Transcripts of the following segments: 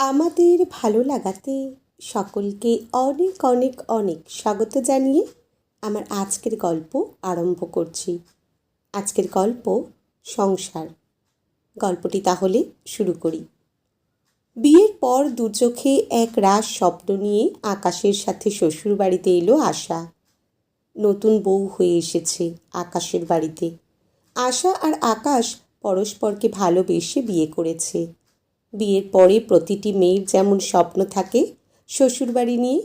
আমাদের ভালো লাগাতে সকলকে অনেক অনেক অনেক স্বাগত জানিয়ে আমার আজকের গল্প আরম্ভ করছি। আজকের গল্প সংসার। গল্পটি তাহলে শুরু করি। বিয়ের পর দু চোখে এক রাস স্বপ্ন নিয়ে আকাশের সাথে শ্বশুরবাড়িতে এলো আশা। নতুন বউ হয়ে এসেছে আকাশের বাড়িতে। আশা আর আকাশ পরস্পরকে ভালোবেসে বিয়ে করেছে। বিয়ের পরে প্রতিটি মেয়ের যেমন স্বপ্ন থাকে শ্বশুরবাড়ি নিয়ে,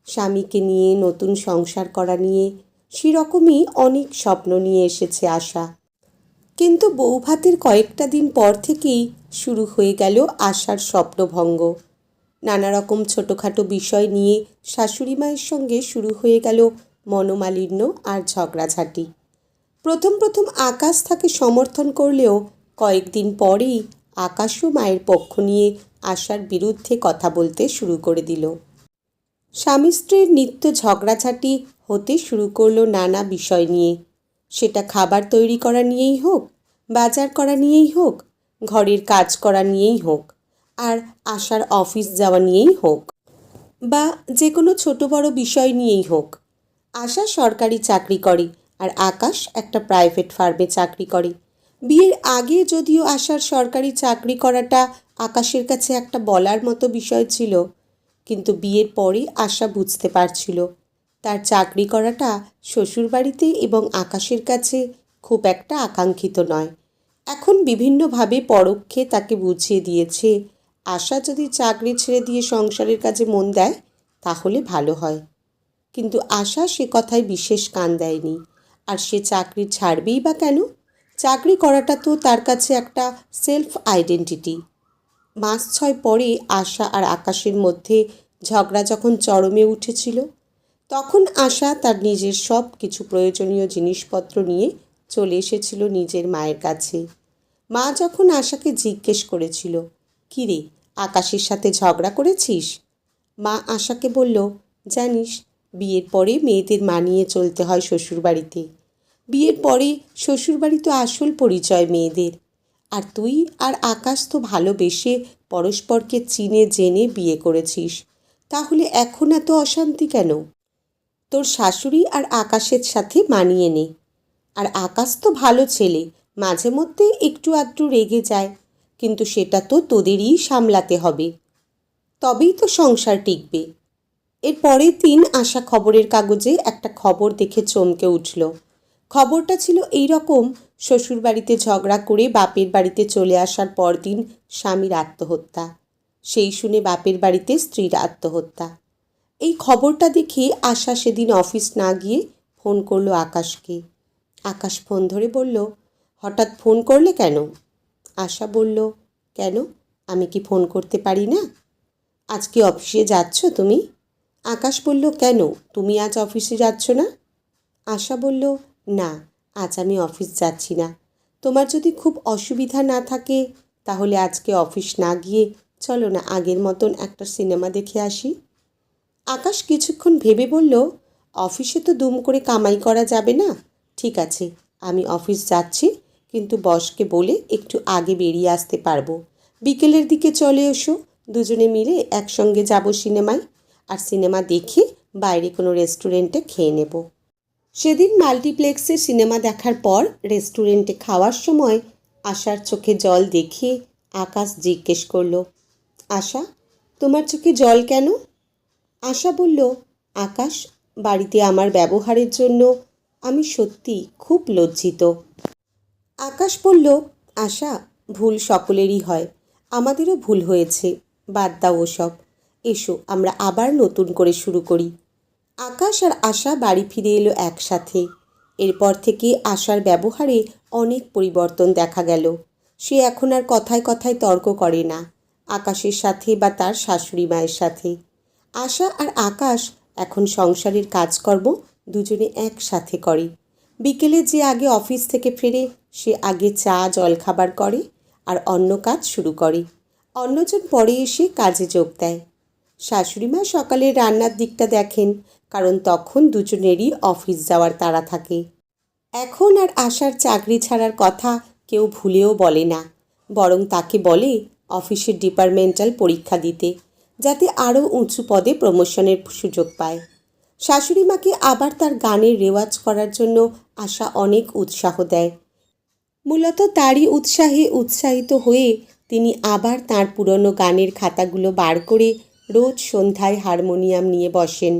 স্বামীকে নিয়ে নতুন সংসার করা নিয়ে, সেরকমই অনেক স্বপ্ন নিয়ে এসেছে আশা। কিন্তু বৌভাতের কয়েকটা দিন পর থেকেই শুরু হয়ে গেল আশার স্বপ্নভঙ্গ। নানা রকম ছোটোখাটো বিষয় নিয়ে শাশুড়ি মায়ের সঙ্গে শুরু হয়ে গেল মনোমালিন্য আর ঝগড়াঝাঁটি। প্রথম প্রথম আকাশ তাকে সমর্থন করলেও কয়েকদিন পরেই আকাশও মায়ের পক্ষ নিয়ে আশার বিরুদ্ধে কথা বলতে শুরু করে দিল। স্বামী স্ত্রীর নিত্য ঝগড়াঝাঁটি হতে শুরু করলো নানা বিষয় নিয়ে। সেটা খাবার তৈরি করা নিয়েই হোক, বাজার করা নিয়েই হোক, ঘরের কাজ করা নিয়েই হোক, আর আশার অফিস যাওয়া নিয়েই হোক, বা যে কোনো ছোটো বড় বিষয় নিয়েই হোক। আশা সরকারি চাকরি করে আর আকাশ একটা প্রাইভেট ফার্মে চাকরি করে। বিয়ের আগে যদিও আশার সরকারি চাকরি করাটা আকাশের কাছে একটা বলার মতো বিষয় ছিল, কিন্তু বিয়ের পরে আশা বুঝতে পারছিল তার চাকরি করাটা শ্বশুরবাড়িতে এবং আকাশের কাছে খুব একটা আকাঙ্ক্ষিত নয়। এখন বিভিন্নভাবে পরোক্ষে তাকে বুঝিয়ে দিয়েছে আশা যদি চাকরি ছেড়ে দিয়ে সংসারের কাজে মন দেয় তাহলে ভালো হয়। কিন্তু আশা সে কথায় বিশেষ কান দেয়নি। আর সে চাকরি ছাড়বেই বা কেন? চাকরি করাটা তো তার কাছে একটা সেলফ আইডেন্টিটি। মাস 6 পরে আশা আর আকাশের মধ্যে ঝগড়া যখন চরমে উঠেছিল, তখন আশা তার নিজের সব কিছু প্রয়োজনীয় জিনিসপত্র নিয়ে চলে এসেছিল নিজের মায়ের কাছে। মা যখন আশাকে জিজ্ঞেস করেছিল, কী রে, আকাশের সাথে ঝগড়া করেছিস? মা আশাকে বলল, জানিস, বিয়ের পরে মেয়েদের মানিয়ে চলতে হয় শ্বশুরবাড়িতে। বিয়ের পরে শ্বশুরবাড়ি তো আসল পরিচয় মেয়েদের। আর তুই আর আকাশ তো ভালোবেসে পরস্পরকে চিনে জেনে বিয়ে করেছিস, তাহলে এখন এত অশান্তি কেন? তোর শাশুড়ি আর আকাশের সাথে মানিয়ে নে। আর আকাশ তো ভালো ছেলে, মাঝে মধ্যে একটু আধটু রেগে যায়, কিন্তু সেটা তো তোদেরই সামলাতে হবে, তবেই তো সংসার টিকবে। এর পরের দিন আশা খবরের কাগজে একটা খবর দেখে চমকে উঠল। খবরটা ছিল এই রকম: শ্বশুরবাড়িতে ঝগড়া করে বাপের বাড়িতে চলে আসার পরদিন স্বামীর আত্মহত্যা। সেই শুনে বাপের বাড়িতে স্ত্রীর আত্মহত্যা। এই খবরটা দেখে আশা সেদিন অফিস না গিয়ে ফোন করলো আকাশকে। আকাশ ফোন ধরে বলল, হঠাৎ ফোন করলে কেন? আশা বলল, কেন, আমি কি ফোন করতে পারি না? আজকে অফিসে যাচ্ছ তুমি? আকাশ বলল, কেন, তুমি আজ অফিসে যাচ্ছ না? আশা বলল, না, আজ আমি অফিস যাচ্ছি না। তোমার যদি খুব অসুবিধা না থাকে তাহলে আজকে অফিস না গিয়ে চলো না আগের মতন একটা সিনেমা দেখে আসি। আকাশ কিছুক্ষণ ভেবে বলল, অফিসে তো দুম করে কামাই করা যাবে না। ঠিক আছে, আমি অফিস যাচ্ছি, কিন্তু বসকে বলে একটু আগে বেরিয়ে আসতে পারবো। বিকেলের দিকে চলে এসো, দুজনে মিলে একসঙ্গে যাব সিনেমায়, আর সিনেমা দেখে বাইরে কোনো রেস্টুরেন্টে খেয়ে নেব। সেদিন মাল্টিপ্লেক্সে সিনেমা দেখার পর রেস্টুরেন্টে খাওয়ার সময় আশার চোখে জল দেখে আকাশ জিজ্ঞেস করল, আশা, তোমার চোখে জল কেন? আশা বলল, আকাশ, বাড়িতে আমার ব্যবহারের জন্য আমি সত্যি খুব লজ্জিত। আকাশ বলল, আশা, ভুল সকলেরই হয়, আমাদেরও ভুল হয়েছে, বাদ দাও ওসব, এসো আমরা আবার নতুন করে শুরু করি। আকাশ আর আশা বাড়ি ফিরে এলো একসাথে। এরপর থেকে আশার ব্যবহারে অনেক পরিবর্তন দেখা গেল। সে এখন আর কথায় কথায় তর্ক করে না আকাশের সাথে বা তার শাশুড়ি মায়ের সাথে। আশা আর আকাশ এখন সংসারের কাজকর্ম দুজনে একসাথে করে। বিকেলে যে আগে অফিস থেকে ফেরে সে আগে চা জলখাবার করে আর অন্য কাজ শুরু করে। অন্যজন পরে এসে কাজে যোগ দেয়। শাশুড়িমা সকালে রান্নার দিকটা দেখেন, কারণ তখন দুজনেরই অফিস যাওয়ার তাড়া থাকে। এখন আর আশার চাকরি ছাড়ার কথা কেউ ভুলেও বলে না, বরং তাকে বলে অফিসের ডিপার্টমেন্টাল পরীক্ষা দিতে, যাতে আরও উঁচু পদে প্রমোশনের সুযোগ পায়। শাশুড়ি মাকে আবার তার গানের রেওয়াজ করার জন্য আশা অনেক উৎসাহ দেয়। মূলত তারই উৎসাহে উৎসাহিত হয়ে তিনি আবার তার পুরনো গানের খাতাগুলো বার করে রোজ সন্ধ্যায় হারমোনিয়াম নিয়ে বসেন।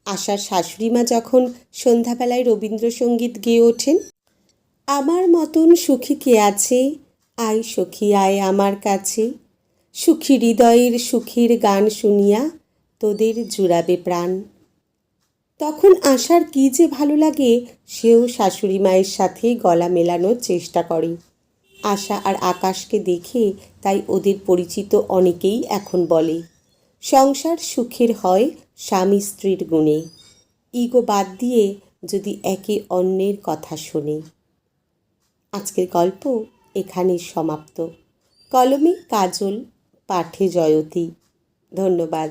আশার শাশুড়ি মা যখন সন্ধ্যাবেলায় রবীন্দ্রসঙ্গীত গেয়ে ওঠেন, আমার মতন সুখী কে আছে, আয় সখী আয় আমার কাছে, সুখী হৃদয়ের সুখের গান শুনিয়া তোদের জুড়াবে প্রাণ, তখন আশার কী যে ভালো লাগে, সেও শাশুড়ি মায়ের সাথে গলা মেলানোর চেষ্টা করে। আশা আর আকাশকে দেখে তাই ওদের পরিচিত অনেকেই এখন বলে, সংসার সুখের হয় স্বামী স্ত্রীর গুণে, ইগো বাদ দিয়ে যদি একে অন্যের কথা শোনে। আজকের গল্প এখানেই সমাপ্ত। কলমে কাজল, পাঠে জয়তী। ধন্যবাদ।